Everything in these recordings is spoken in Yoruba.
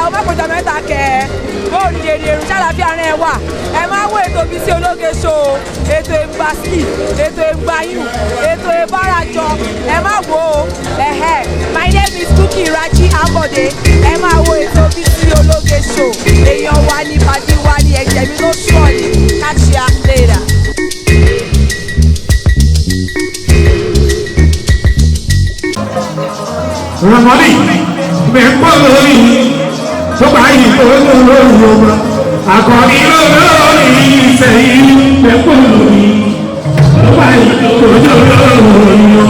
ọmọ ìpọ̀jọ́ mẹ́ta kẹ́ bóòlù dèrè èrò ṣàlàfíà rẹ̀ wà ẹ máa wo ètò Bisi ológe show ètò ìgbàsí ètò ìgbàyùn ètò ìbárajọ ẹ máa wo my name is Cookie Raji Ambode ẹ máa wo ètò Bisi ológe show èèyàn wa ní pàdé wa ní ẹ̀jẹ̀ mi ló sọ̀ ní catch ya later. Ramani, me polori, so by polori, akoni lori, say me polori, so by polori.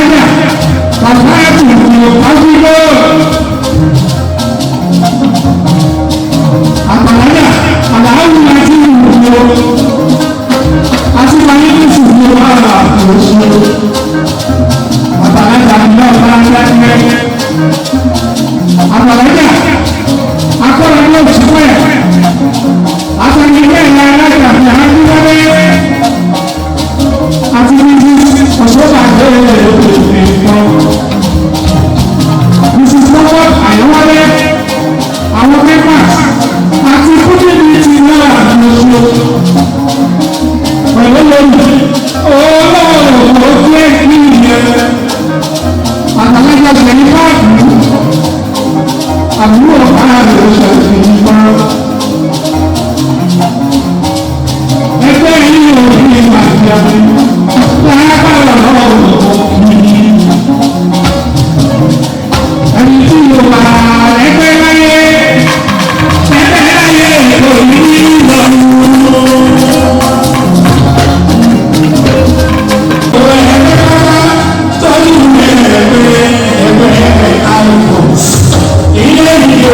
àtàlájà bàbá ẹ̀kùnkùn àdúgbò àtàlájà àdáhùn àti ìwòwò àti wáyé tó sì ní ọ̀rọ̀ àkóso àtàlájà ní ọ̀pá ńláńlẹ́ àtàlájà akọ́lọ́ ní òṣùpọ̀ ẹ̀ àtàlájà ìyá alájà ní àdúgbò àti bíbí ọ̀ṣọ́gbà lẹ́yìn ìkan. Mrs. Lọ́wọ́ Àyọ̀wálé àwọn papers àti kúndìní ti náà lóṣù. Pẹ̀lú lónìí, olóòrò jẹ́ kí ìyẹn. Àtàlájà ṣe ní báàgì. Àbúrò báàgì ló ṣe fi ń bá. Ẹgbẹ́ yìí ò ní ìgbàgbé. Ẹni tí yóò wà ẹgbẹ́ láyé kò ní lọ́wọ́. Tọ́jú ẹgbẹ́ alùpùpù ilé ìlú.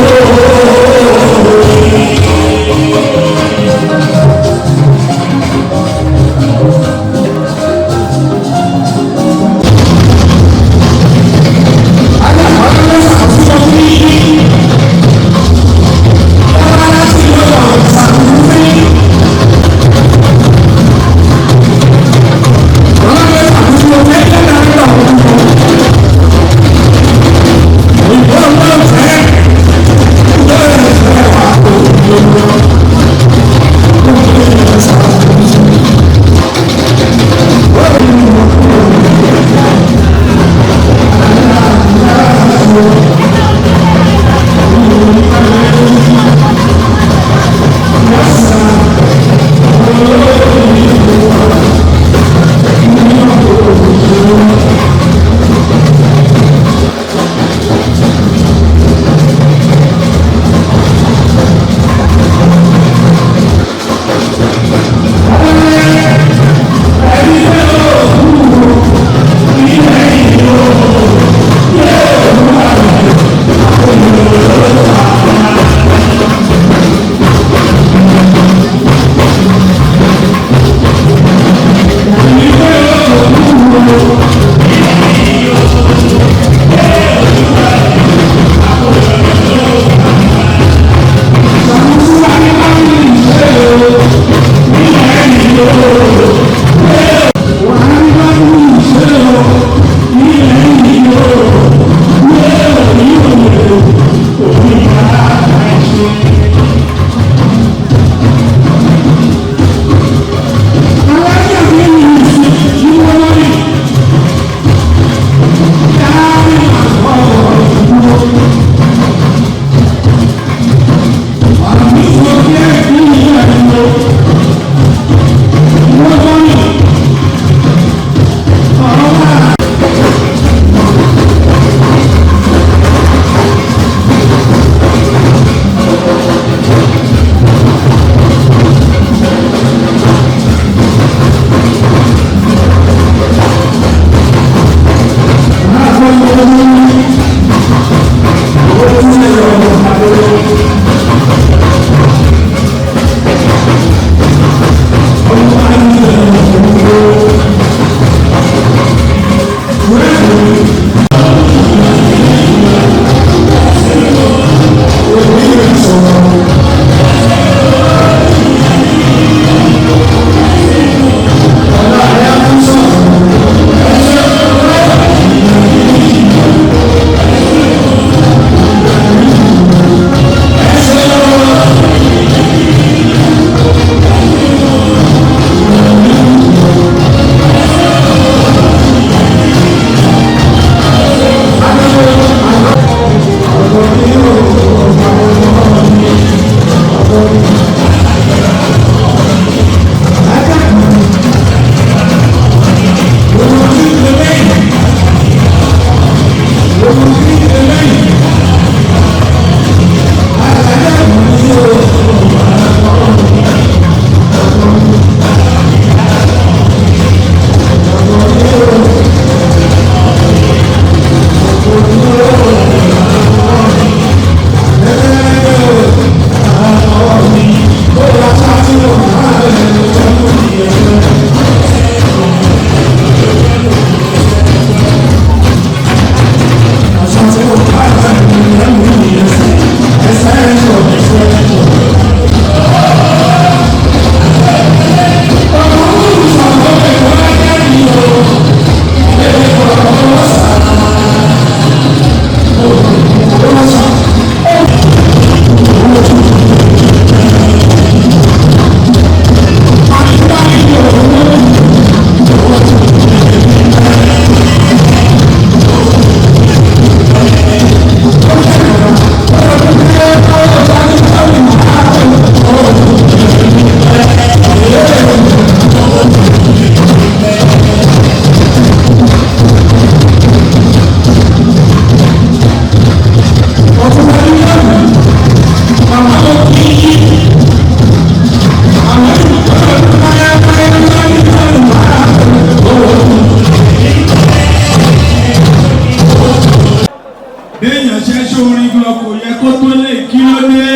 Béèyàn ṣẹ́ṣọ́ orin gan kò yẹ kó tó lè kí ló dé.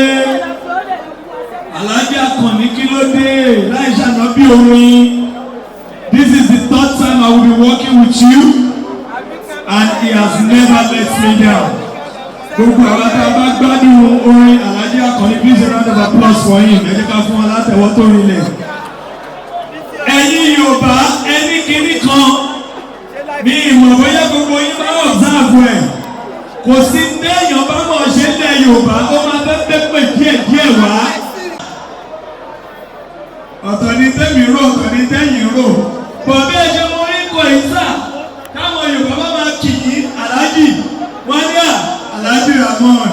Alájà kan ní kí ló dé láì ṣànábí orin. This is the third time I will be working with you and he has never let me down. Gbogbo àwọn tá a bá gbádùn orin Alájà kan ní please a round of applause for him. Ẹ jẹ́ ká fún wọn látẹ̀wọ́ tó rinlẹ̀. Ẹ̀yin Yorùbá ẹni kìíní kan ní ìmọ̀ bóyá gbogbo yín bá observe ẹ̀. Kò sí téèyàn bá mọ̀ ṣe ń lẹ̀ Yorùbá ó máa fẹ́ pè díẹ̀ wá. Ọ̀tọ̀ ni tẹ́mi rò ọ̀tọ̀ ni tẹ́yìn rò. Bọ̀dé ẹ̀ṣẹ̀ mo rí kọ ìsà káwọn Yorùbá bá máa kì í Aláàjì wọ́n ní Aláàjì Ramon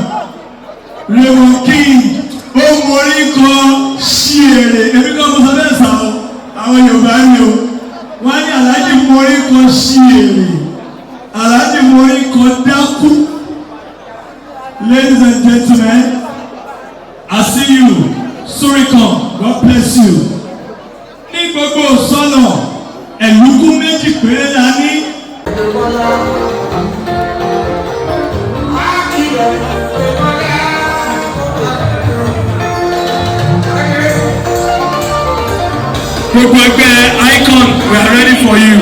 Raymond King ó morí kọ sí èrè èmi kan mo sọ bẹ́ẹ̀ sà o àwọn Yorùbá ni o wọ́n ní Aláàjì morí kọ sí èrè Aláàjì morí kọ dákú. Ladies and gentlemen, I see you. Suricom, God bless you. Ní gbogbo sọ́nà, ẹ̀lúkú méjì péré la ní. Gbogbo ẹgbẹ́ Icon, we are ready for you.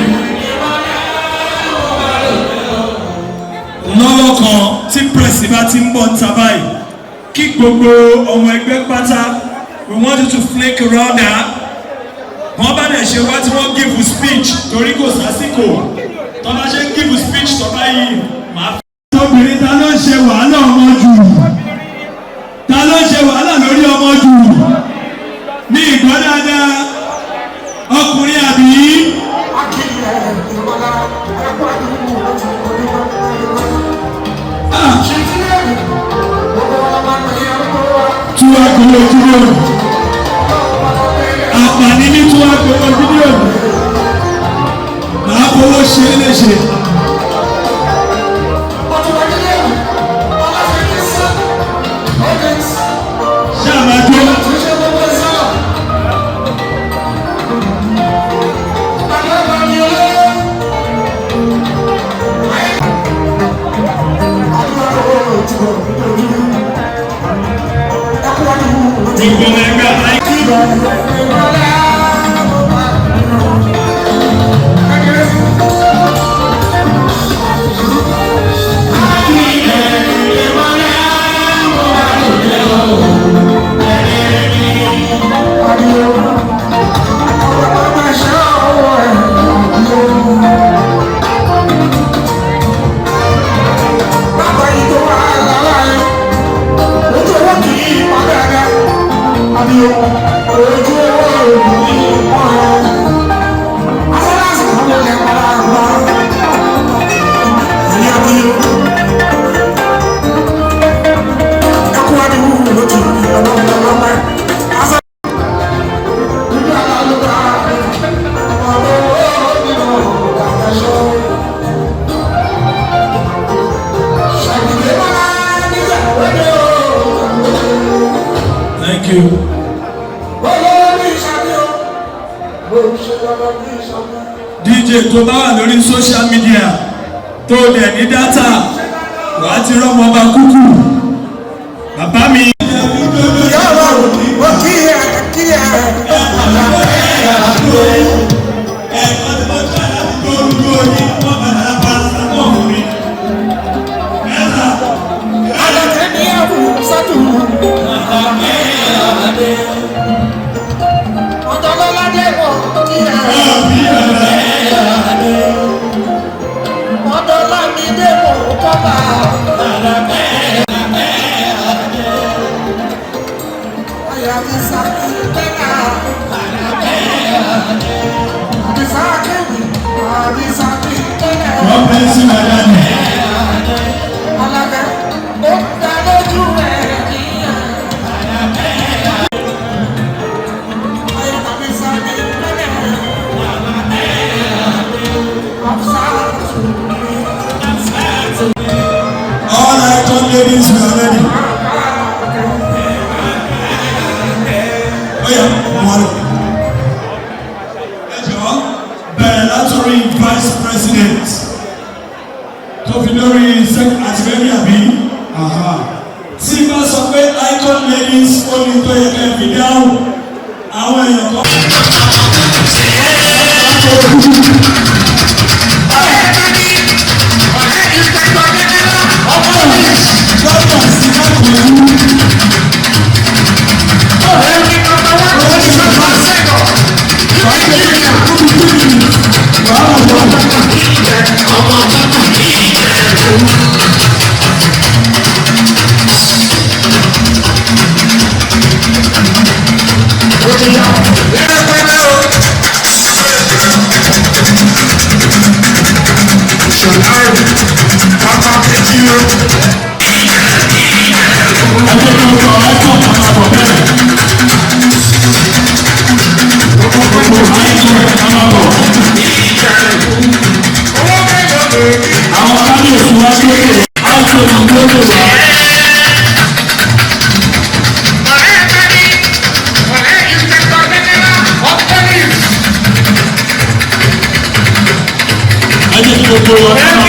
Lọ́wọ́ kan tí pírẹ̀sì bá ti ń bọ̀ ń ta báyìí, kí gbogbo ọmọ ẹgbẹ́ pátá, we want you to flake around her. Wọ́n bá dẹ̀ ṣe wá tí wọ́n give you speech torí kò sásìkò. Tọ́ bá ṣe ń give you speech tọ́ báyìí, màá fi. Obìnrin ta ló ń ṣe wàhálà ọmọ jù? Ta ló ń ṣe wàhálà lórí ọmọ jù? Ní ìgbọ́ dáadáa, ọkùnrin àbí? Tuwa gbowó fídíò àǹfààní ní tuwa gbowó fídíò màá fowó ṣe é léṣe. Ṣáàmájú. Thank you. DJ tó bá wà lórí social media tó dẹ̀ ní dátà wàá ti rọ́mọ ọba kúkú bàbá mi. Ladies, we are ready. Oh yeah, one. Vice President. Tó fi lórí àtìlẹ́yìn àbí. tí bá sọ pé icon ladies ó ní tó yẹ kẹ́ fi dáhùn àwọn èèyàn kan. Gbogbo